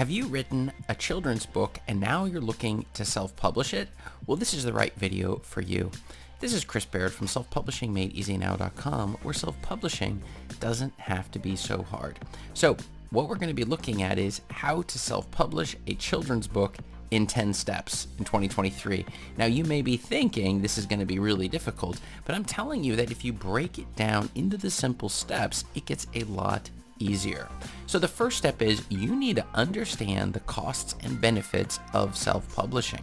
Have you written a children's book and now you're looking to self-publish it? Well, this is the right video for you. This is Chris Baird from selfpublishingmadeeasynow.com, where self-publishing doesn't have to be so hard. So what we're going to be looking at is how to self-publish a children's book in 10 steps in 2023. Now you may be thinking this is going to be really difficult, but I'm telling you that if you break it down into the simple steps, it gets a lot easier. So the first step is you need to understand the costs and benefits of self-publishing.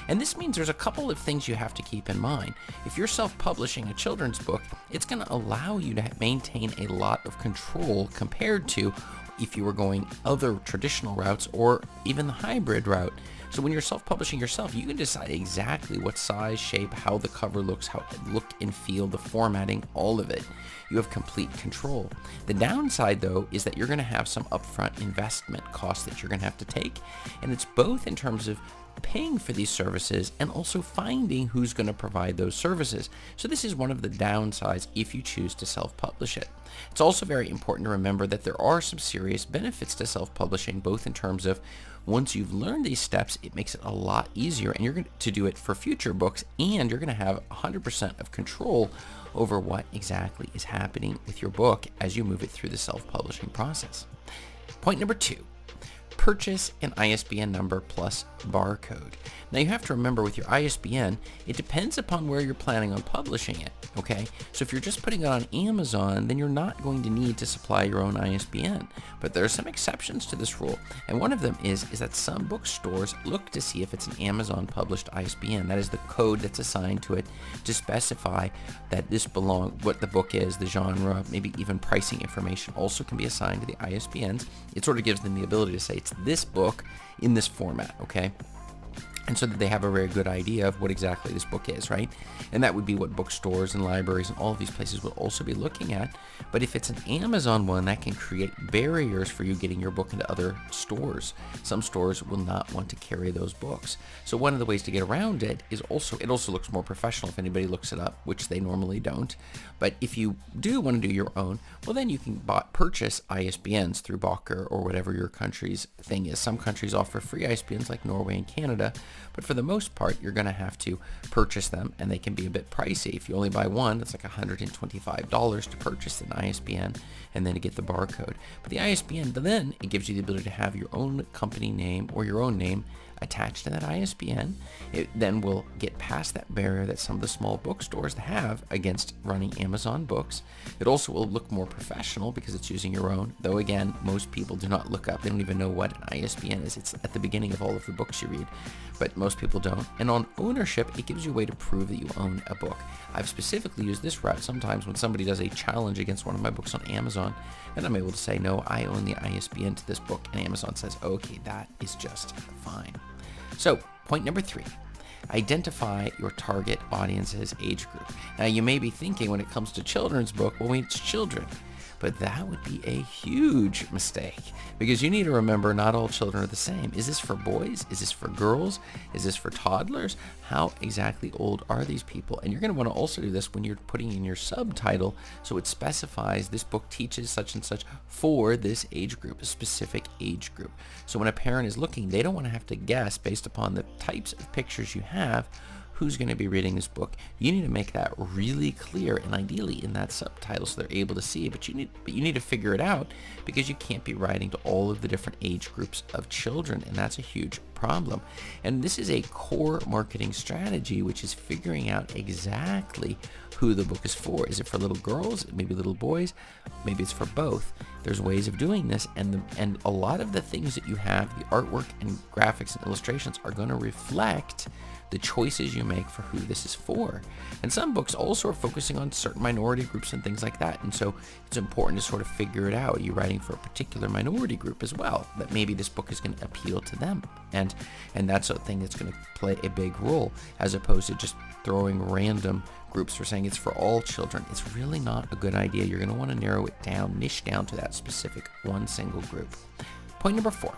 And this means there's a couple of things you have to keep in mind. If you're self-publishing a children's book, it's going to allow you to maintain a lot of control compared to if you were going other traditional routes or even the hybrid route. So when you're self-publishing yourself, you can decide exactly what size, shape, how the cover looks, how it look and feel, the formatting, all of it. You have complete control. The downside, though, is that you're going to have some upfront investment costs that you're going to have to take. And it's both in terms of paying for these services and also finding who's going to provide those services. So this is one of the downsides if you choose to self-publish it. It's also very important to remember that there are some serious benefits to self-publishing, both in terms of once you've learned these steps, it makes it a lot easier and you're going to do it for future books, and you're going to have 100% of control over what exactly is happening with your book as you move it through the self-publishing process. Point number 2. Purchase an ISBN number plus barcode. Now you have to remember with your ISBN, it depends upon where you're planning on publishing it, okay? So if you're just putting it on Amazon, then you're not going to need to supply your own ISBN. But there are some exceptions to this rule, and one of them is that some bookstores look to see if it's an Amazon published ISBN. That is the code that's assigned to it to specify that what the book is, the genre, maybe even pricing information also can be assigned to the ISBNs. It sort of gives them the ability to say it's this book in this format, okay? And so that they have a very good idea of what exactly this book is, right? And that would be what bookstores and libraries and all of these places would also be looking at. But if it's an Amazon one, that can create barriers for you getting your book into other stores. Some stores will not want to carry those books. So one of the ways to get around it is it also looks more professional if anybody looks it up, which they normally don't. But if you do want to do your own, well, then you can purchase ISBNs through Barker or whatever your country's thing is. Some countries offer free ISBNs like Norway and Canada, but for the most part, you're going to have to purchase them, and they can be a bit pricey. If you only buy one, it's like $125 to purchase an ISBN and then to get the barcode. But the ISBN, then it gives you the ability to have your own company name or your own name attached to that ISBN. It then will get past that barrier that some of the small bookstores have against running Amazon books. It also will look more professional because it's using your own, though again, most people do not look up. They don't even know what an ISBN is. It's at the beginning of all of the books you read, but most people don't. And on ownership, it gives you a way to prove that you own a book. I've specifically used this route sometimes when somebody does a challenge against one of my books on Amazon, and I'm able to say, no, I own the ISBN to this book, and Amazon says, okay, that is just fine. So, point number 3, identify your target audience's age group. Now, you may be thinking when it comes to children's book, well, it's children. But that would be a huge mistake because you need to remember not all children are the same. Is this for boys? Is this for girls? Is this for toddlers? How exactly old are these people? And you're going to want to also do this when you're putting in your subtitle so it specifies this book teaches such and such for this age group, a specific age group. So when a parent is looking, they don't want to have to guess based upon the types of pictures you have who's going to be reading this book. You need to make that really clear, and ideally in that subtitle so they're able to see it. But you need to figure it out because you can't be writing to all of the different age groups of children, and that's a huge problem. And this is a core marketing strategy, which is figuring out exactly who the book is for. Is it for little girls? Maybe little boys? Maybe it's for both. There's ways of doing this, and a lot of the things that you have, the artwork and graphics and illustrations, are going to reflect the choices you make for who this is for. And some books also are focusing on certain minority groups and things like that. And so it's important to sort of figure it out. Are you writing for a particular minority group as well? That maybe this book is going to appeal to them. And that's a thing that's going to play a big role, as opposed to just throwing random groups for saying it's for all children. It's really not a good idea. You're going to want to narrow it down, niche down to that specific one single group. Point number 4,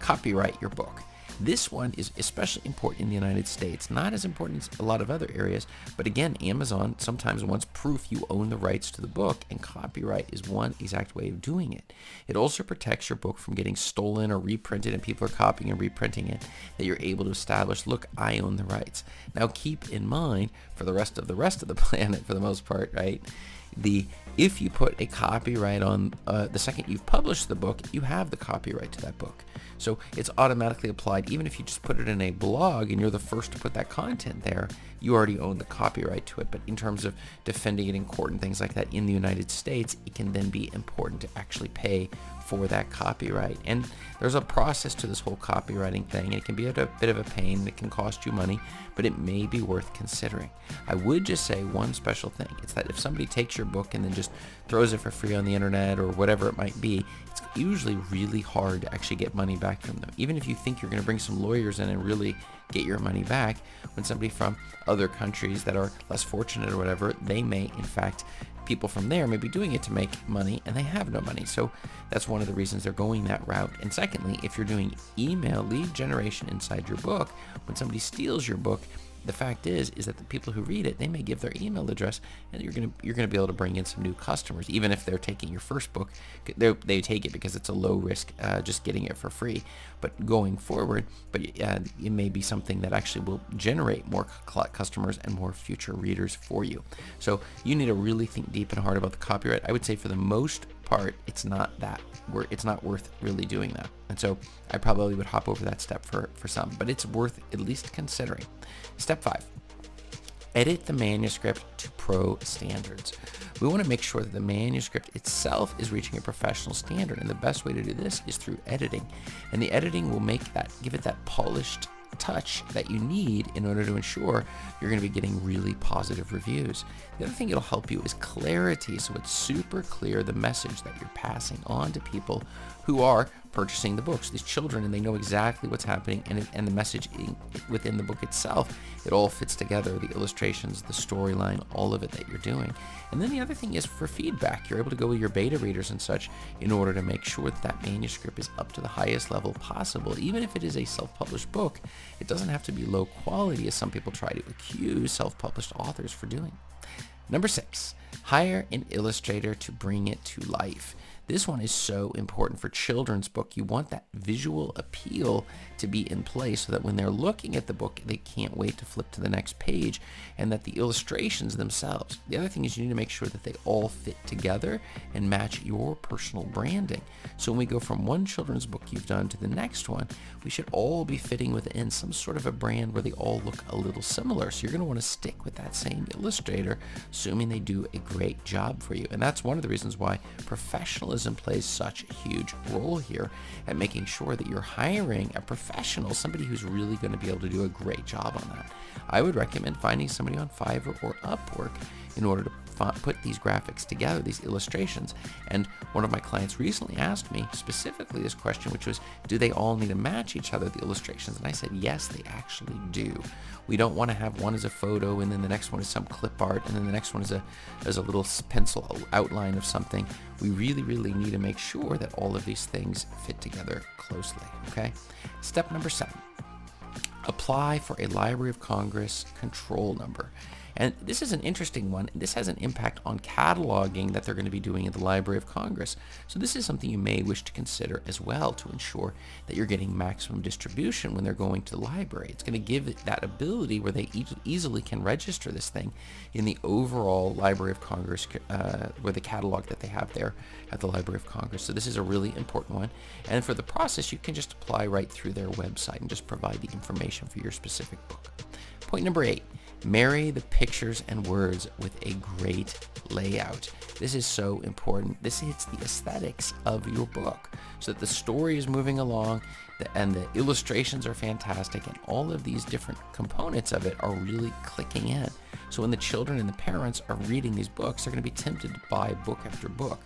copyright your book. This one is especially important in the United States, not as important as a lot of other areas, but again, Amazon sometimes wants proof you own the rights to the book, and copyright is one exact way of doing it. It also protects your book from getting stolen or reprinted and people are copying and reprinting it, that you're able to establish, look, I own the rights. Now keep in mind, for the rest of the planet, for the most part, right, if you put a copyright on the second you've published the book, you have the copyright to that book. So it's automatically applied. Even if you just put it in a blog and you're the first to put that content there, you already own the copyright to it. But in terms of defending it in court and things like that in the United States, it can then be important to actually pay for that copyright. And there's a process to this whole copywriting thing, and it can be a bit of a pain. It can cost you money, but it may be worth considering. I would just say one special thing. It's that if somebody takes your book and then just throws it for free on the internet or whatever it might be, it's usually really hard to actually get money back from them. Even if you think you're going to bring some lawyers in and really get your money back, when somebody from other countries that are less fortunate or whatever, they may, in fact, people from there may be doing it to make money and they have no money. So that's one of the reasons they're going that route. And secondly, if you're doing email lead generation inside your book, when somebody steals your book, the fact is that the people who read it, they may give their email address, and you're gonna be able to bring in some new customers. Even if they're taking your first book, they take it because it's a low risk, just getting it for free. But going forward, it may be something that actually will generate more customers and more future readers for you. So you need to really think deep and hard about the copyright. I would say for the most part, it's not worth really doing that. And so I probably would hop over that step for some, but it's worth at least considering. Step 5, edit the manuscript to pro standards. We want to make sure that the manuscript itself is reaching a professional standard, and the best way to do this is through editing. And the editing will give it that polished touch that you need in order to ensure you're going to be getting really positive reviews. The other thing it'll help you is clarity, so it's super clear the message that you're passing on to people who are purchasing the books, these children, and they know exactly what's happening, and the message within the book itself, it all fits together, the illustrations, the storyline, all of it that you're doing. And then the other thing is for feedback. You're able to go with your beta readers and such in order to make sure that manuscript is up to the highest level possible. Even if it is a self-published book, it doesn't have to be low quality, as some people try to accuse self-published authors for doing. Number 6, hire an illustrator to bring it to life. This one is so important for children's book. You want that visual appeal to be in place so that when they're looking at the book, they can't wait to flip to the next page, and that the illustrations themselves. The other thing is you need to make sure that they all fit together and match your personal branding. So when we go from one children's book you've done to the next one, we should all be fitting within some sort of a brand where they all look a little similar. So you're going to want to stick with that same illustrator, assuming they do a great job for you. And that's one of the reasons why professionalism plays such a huge role here at making sure that you're hiring a professional, somebody who's really going to be able to do a great job on that. I would recommend finding somebody on Fiverr or Upwork in order to put these graphics together, these illustrations. And one of my clients recently asked me specifically this question, which was, do they all need to match each other, the illustrations? And I said, yes, they actually do. We don't want to have one as a photo and then the next one is some clip art and then the next one is a little pencil outline of something. We really, really need to make sure that all of these things fit together closely, okay? Step number 7, apply for a Library of Congress control number. And this is an interesting one. This has an impact on cataloging that they're going to be doing at the Library of Congress. So this is something you may wish to consider as well to ensure that you're getting maximum distribution when they're going to the library. It's going to give it that ability where they easily can register this thing in the overall Library of Congress, where the catalog that they have there at the Library of Congress. So this is a really important one. And for the process, you can just apply right through their website and just provide the information for your specific book. Point number 8. Marry the pictures and words with a great layout. This is so important. This hits the aesthetics of your book so that the story is moving along and the illustrations are fantastic, and all of these different components of it are really clicking in. So when the children and the parents are reading these books, they're going to be tempted to buy book after book.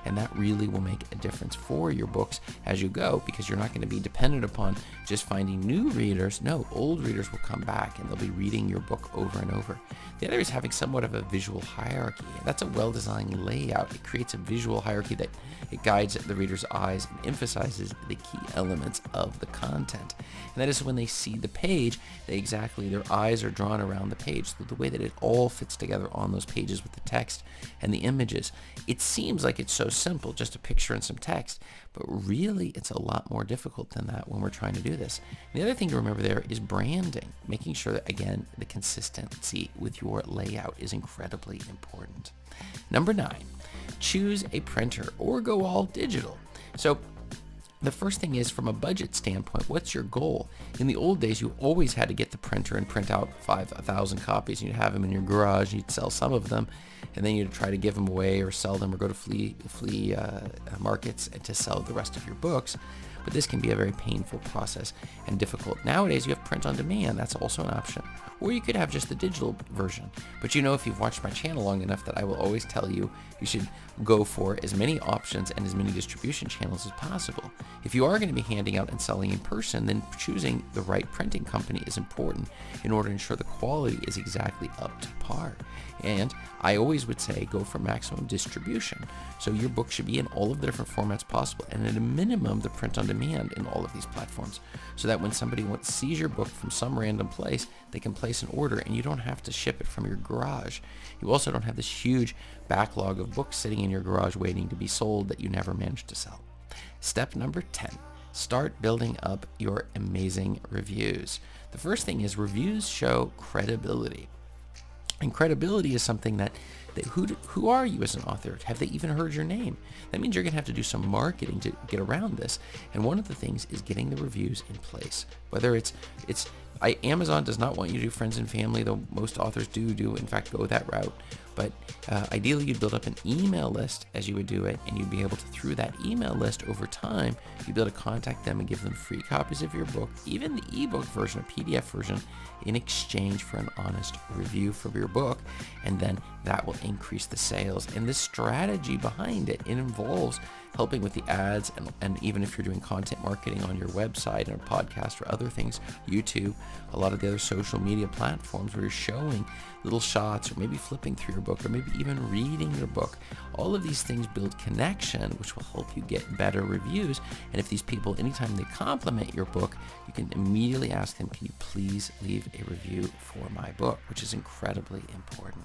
And that really will make a difference for your books as you go, because you're not going to be dependent upon just finding new readers. No, old readers will come back and they'll be reading your book over and over. The other is having somewhat of a visual hierarchy. That's a well-designed layout. It creates a visual hierarchy that it guides the reader's eyes and emphasizes the key elements of the content. And that is when they see the page, their eyes are drawn around the page. So the way that it all fits together on those pages with the text and the images. It seems like it's so simple, just a picture and some text, but really it's a lot more difficult than that when we're trying to do this. And the other thing to remember there is branding, making sure that, again, the consistency with your layout is incredibly important. Number 9, choose a printer or go all digital. So the first thing is, from a budget standpoint, what's your goal? In the old days, you always had to get the printer and print out 1,000 copies. You'd have them in your garage, you'd sell some of them, and then you'd try to give them away or sell them or go to flea markets to sell the rest of your books. But this can be a very painful process and difficult. Nowadays, you have print on demand. That's also an option. Or you could have just the digital version. But if you've watched my channel long enough, that I will always tell you should go for as many options and as many distribution channels as possible. If you are going to be handing out and selling in person, then choosing the right printing company is important in order to ensure the quality is exactly up to par. And I always would say go for maximum distribution. So your book should be in all of the different formats possible, and at a minimum, the print on demand in all of these platforms, so that when somebody sees your book from some random place, they can place an order and you don't have to ship it from your garage. You also don't have this huge backlog of books sitting in your garage waiting to be sold that you never managed to sell. Step number 10, start building up your amazing reviews. The first thing is, reviews show credibility. And credibility is something that who are you as an author? Have they even heard your name? That means you're going to have to do some marketing to get around this. And one of the things is getting the reviews in place. Whether Amazon does not want you to do friends and family, though most authors do in fact go that route. But ideally, you'd build up an email list as you would do it, and you'd be able to, through that email list over time, you'd be able to contact them and give them free copies of your book, even the ebook version, a PDF version, in exchange for an honest review for your book, and then that will increase the sales. And this strategy behind it involves helping with the ads, and even if you're doing content marketing on your website and a podcast or other things, YouTube, a lot of the other social media platforms where you're showing little shots or maybe flipping through your book or maybe even reading your book. All of these things build connection, which will help you get better reviews. And if these people, anytime they compliment your book, you can immediately ask them, can you please leave a review for my book, which is incredibly important.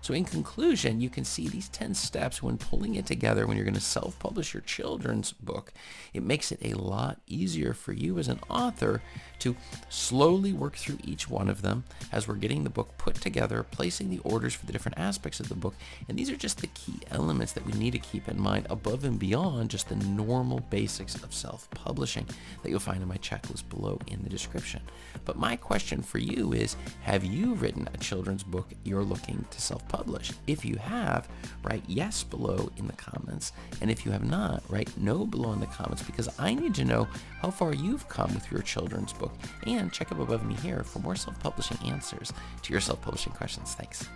So in conclusion, you can see these 10 steps when pulling it together when you're going to self-publish your children's book. It makes it a lot easier for you as an author to slowly work through each one of them as we're getting the book put together, placing the orders for the different aspects of the book. And these are just the key elements that we need to keep in mind above and beyond just the normal basics of self-publishing that you'll find in my checklist below in the description. But my question for you is, have you written a children's book you're looking to self-publish? If you have, write yes below in the comments. And if you have not, write no below in the comments, because I need to know how far you've come with your children's book. And check up above me here for more self-publishing answers to your self-publishing questions. Thanks.